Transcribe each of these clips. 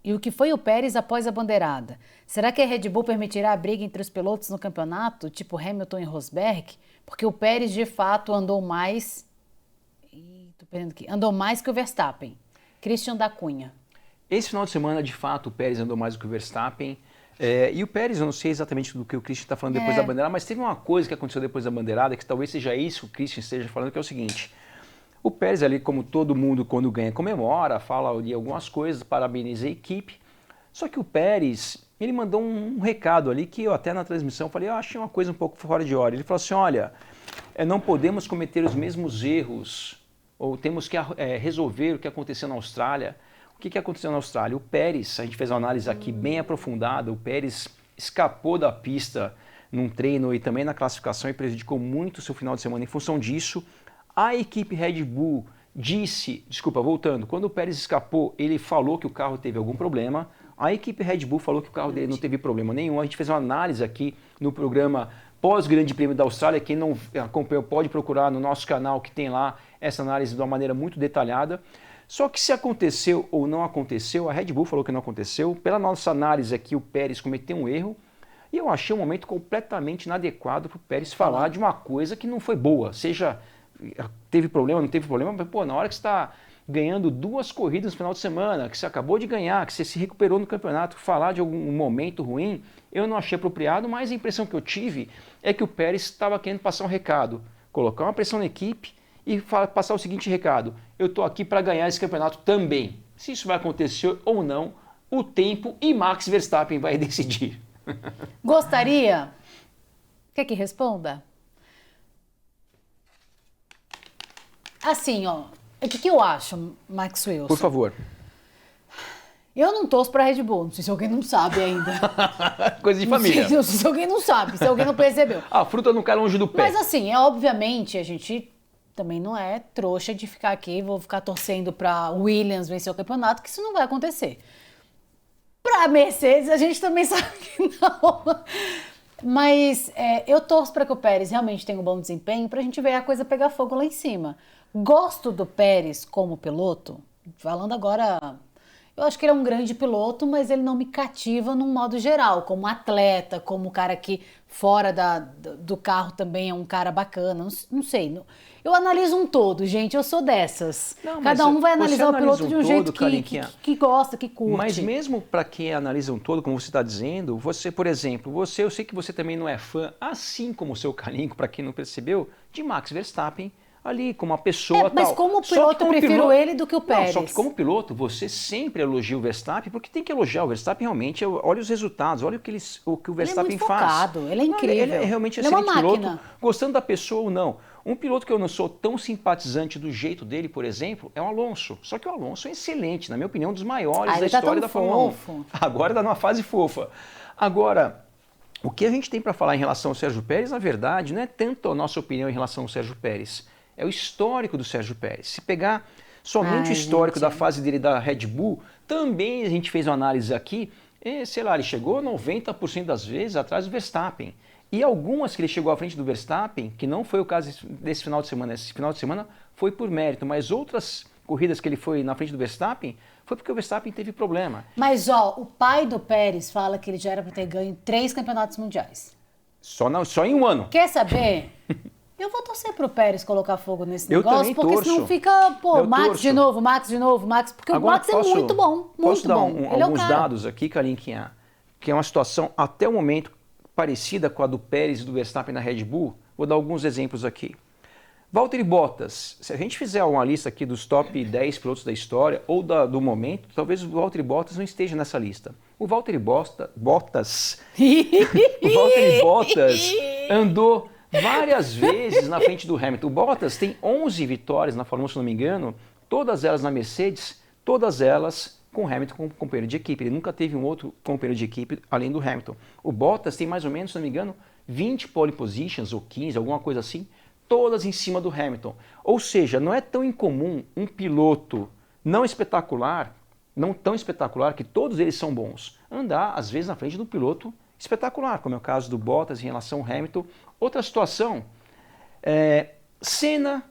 E o que foi o Pérez após a bandeirada? Será que a Red Bull permitirá a briga entre os pilotos no campeonato, tipo Hamilton e Rosberg? Porque o Pérez, de fato, andou mais... Tô perdendo aqui. Andou mais que o Verstappen. Christian da Cunha. Esse final de semana, de fato, o Pérez andou mais do que o Verstappen. E o Pérez, eu não sei exatamente do que o Christian está falando depois da bandeirada, mas teve uma coisa que aconteceu depois da bandeirada, que talvez seja isso que o Christian esteja falando, que é o seguinte. O Pérez ali, como todo mundo, quando ganha, comemora, fala ali algumas coisas, parabeniza a equipe. Só que o Pérez, ele mandou um recado ali que eu até na transmissão falei, eu achei uma coisa um pouco fora de hora. Ele falou assim, olha, não podemos cometer os mesmos erros, ou temos que resolver o que aconteceu na Austrália. O que aconteceu na Austrália? O Pérez, a gente fez uma análise aqui bem aprofundada, o Pérez escapou da pista num treino e também na classificação e prejudicou muito o seu final de semana em função disso. A equipe Red Bull voltando, quando o Pérez escapou, ele falou que o carro teve algum problema. A equipe Red Bull falou que o carro dele não teve problema nenhum. A gente fez uma análise aqui no programa pós-Grande Prêmio da Austrália. Quem não acompanhou pode procurar no nosso canal, que tem lá essa análise de uma maneira muito detalhada. Só que se aconteceu ou não aconteceu, a Red Bull falou que não aconteceu. Pela nossa análise aqui, o Pérez cometeu um erro. E eu achei um momento completamente inadequado para o Pérez falar de uma coisa que não foi boa. Seja, teve problema, não teve problema, mas na hora que você está ganhando 2 corridas no final de semana, que você acabou de ganhar, que você se recuperou no campeonato, falar de algum momento ruim, eu não achei apropriado, mas a impressão que eu tive é que o Pérez estava querendo passar um recado, colocar uma pressão na equipe e passar o seguinte recado, eu estou aqui para ganhar esse campeonato também. Se isso vai acontecer ou não, o tempo e Max Verstappen vai decidir. Gostaria? Quer que responda? Assim, ó, o que eu acho, Max Wilson? Por favor. Eu não torço pra Red Bull, não sei se alguém não sabe ainda. Coisa de família. Não sei se alguém não sabe, se alguém não percebeu. A fruta não cai longe do pé. Mas assim, obviamente, a gente também não é trouxa de ficar aqui, vou ficar torcendo pra Williams vencer o campeonato, que isso não vai acontecer. Pra Mercedes, a gente também sabe que não. Mas eu torço para que o Pérez realmente tenha um bom desempenho pra gente ver a coisa pegar fogo lá em cima. Gosto do Pérez como piloto, falando agora, eu acho que ele é um grande piloto, mas ele não me cativa num modo geral, como atleta, como cara que fora do carro também é um cara bacana, não sei. Eu analiso um todo, gente, eu sou dessas. Cada um vai analisar o piloto de um jeito que gosta, que curte. Mas mesmo para quem analisa um todo, como você está dizendo, você, por exemplo, eu sei que você também não é fã, assim como o seu Calinco, para quem não percebeu, de Max Verstappen, ali como uma pessoa mas tal. como piloto eu prefiro ele do que o Pérez. Não, só que como piloto você sempre elogia o Verstappen, porque tem que elogiar o Verstappen realmente, olha os resultados, olha o que o Verstappen faz. Ele é muito focado, ele é incrível. Ele é realmente ele é uma piloto, máquina. gostando da pessoa ou não. Um piloto que eu não sou tão simpatizante do jeito dele, por exemplo, é o Alonso. Só que o Alonso é excelente, na minha opinião, um dos maiores da história da Fórmula 1. Agora está numa fase fofa. Agora, o que a gente tem para falar em relação ao Sérgio Pérez, na verdade, não é tanto a nossa opinião em relação ao Sérgio Pérez. É o histórico do Sérgio Pérez. Se pegar somente o histórico da fase dele da Red Bull, também a gente fez uma análise aqui, sei lá, ele chegou 90% das vezes atrás do Verstappen. E algumas que ele chegou à frente do Verstappen, que não foi o caso desse final de semana, esse final de semana foi por mérito, mas outras corridas que ele foi na frente do Verstappen, foi porque o Verstappen teve problema. Mas o pai do Pérez fala que ele já era para ter ganho 3 campeonatos mundiais. Só em um ano. Quer saber? Eu vou torcer pro Pérez colocar fogo nesse negócio, porque torço. Senão fica, Max de novo, Max, porque agora, o Max é muito bom, muito posso dar bom. Alguns dados aqui, Kalinkinha, que é uma situação até o momento parecida com a do Pérez e do Verstappen na Red Bull. Vou dar alguns exemplos aqui. Valtteri Bottas, se a gente fizer uma lista aqui dos top 10 pilotos da história ou do momento, talvez o Valtteri Bottas não esteja nessa lista. O Valtteri Bottas andou várias vezes na frente do Hamilton. O Bottas tem 11 vitórias na Fórmula 1, se não me engano, todas elas na Mercedes, todas elas com o Hamilton como companheiro de equipe. Ele nunca teve um outro companheiro de equipe além do Hamilton. O Bottas tem mais ou menos, se não me engano, 20 pole positions ou 15, alguma coisa assim, todas em cima do Hamilton. Ou seja, não é tão incomum um piloto não tão espetacular, que todos eles são bons, andar às vezes na frente do piloto espetacular, como é o caso do Bottas em relação ao Hamilton. Outra situação, Senna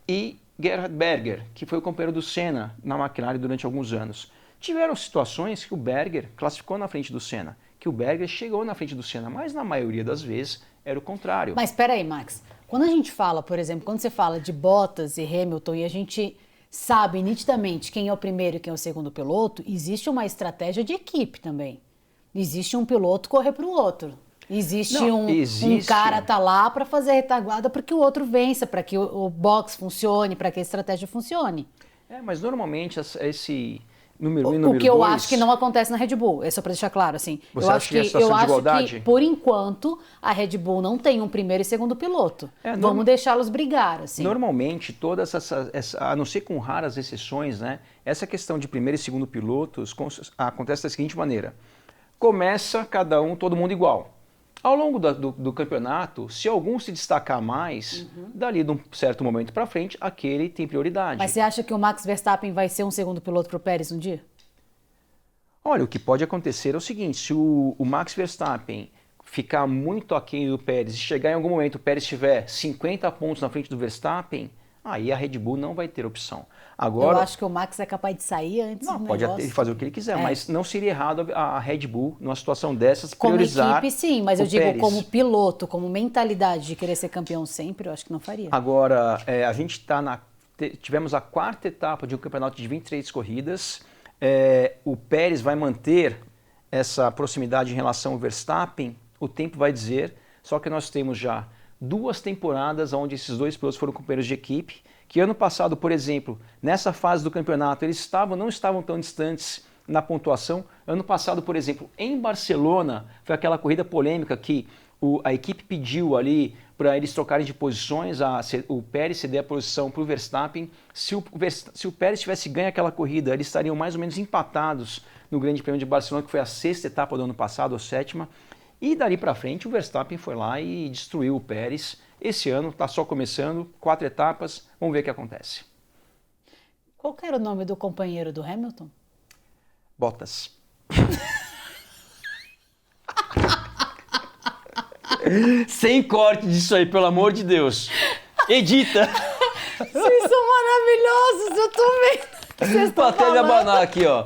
e Gerhard Berger, que foi o companheiro do Senna na McLaren durante alguns anos. Tiveram situações que o Berger classificou na frente do Senna, que o Berger chegou na frente do Senna, mas na maioria das vezes era o contrário. Mas espera aí, Max. Quando a gente fala, por exemplo, quando você fala de Bottas e Hamilton e a gente sabe nitidamente quem é o primeiro e quem é o segundo piloto, existe uma estratégia de equipe também. Existe um piloto correr para o outro. Existe um cara tá lá para fazer a retaguarda para que o outro vença, para que o box funcione, para que a estratégia funcione. Mas normalmente esse número 1 e O número que eu 2... acho que não acontece na Red Bull, é só para deixar claro, assim. Você acha que é situação de igualdade? Que, por enquanto, a Red Bull não tem um primeiro e segundo piloto. Vamos deixá-los brigar, assim. Normalmente, todas a não ser com raras exceções, né, essa questão de primeiro e segundo pilotos acontece da seguinte maneira. Começa todo mundo igual. Ao longo do campeonato, se algum se destacar mais, dali de um certo momento para frente, aquele tem prioridade. Mas você acha que o Max Verstappen vai ser um segundo piloto para o Pérez um dia? Olha, o que pode acontecer é o seguinte, se o Max Verstappen ficar muito aquém do Pérez e chegar em algum momento o Pérez tiver 50 pontos na frente do Verstappen, aí a Red Bull não vai ter opção. Agora, eu acho que o Max é capaz de sair antes do pode negócio. fazer o que ele quiser, mas não seria errado a Red Bull, numa situação dessas, priorizar como equipe, sim, mas eu digo Pérez. Como piloto, como mentalidade de querer ser campeão sempre, eu acho que não faria. Agora, a gente tivemos a quarta etapa de um campeonato de 23 corridas, o Pérez vai manter essa proximidade em relação ao Verstappen, o tempo vai dizer, só que nós temos já 2 temporadas onde esses 2 pilotos foram companheiros de equipe, que ano passado, por exemplo, nessa fase do campeonato, eles não estavam tão distantes na pontuação. Ano passado, por exemplo, em Barcelona, foi aquela corrida polêmica que a equipe pediu ali para eles trocarem de posições, o Pérez ceder a posição para o Verstappen. Se o Pérez tivesse ganho aquela corrida, eles estariam mais ou menos empatados no Grande Prêmio de Barcelona, que foi a 6ª etapa do ano passado, a 7ª. E dali para frente o Verstappen foi lá e destruiu o Pérez. Esse ano está só começando, 4 etapas, vamos ver o que acontece. Qual que era o nome do companheiro do Hamilton? Bottas. Sem corte disso aí, pelo amor de Deus. Edita. Vocês são maravilhosos, eu tô vendo. Vocês estão até me abanar aqui, ó.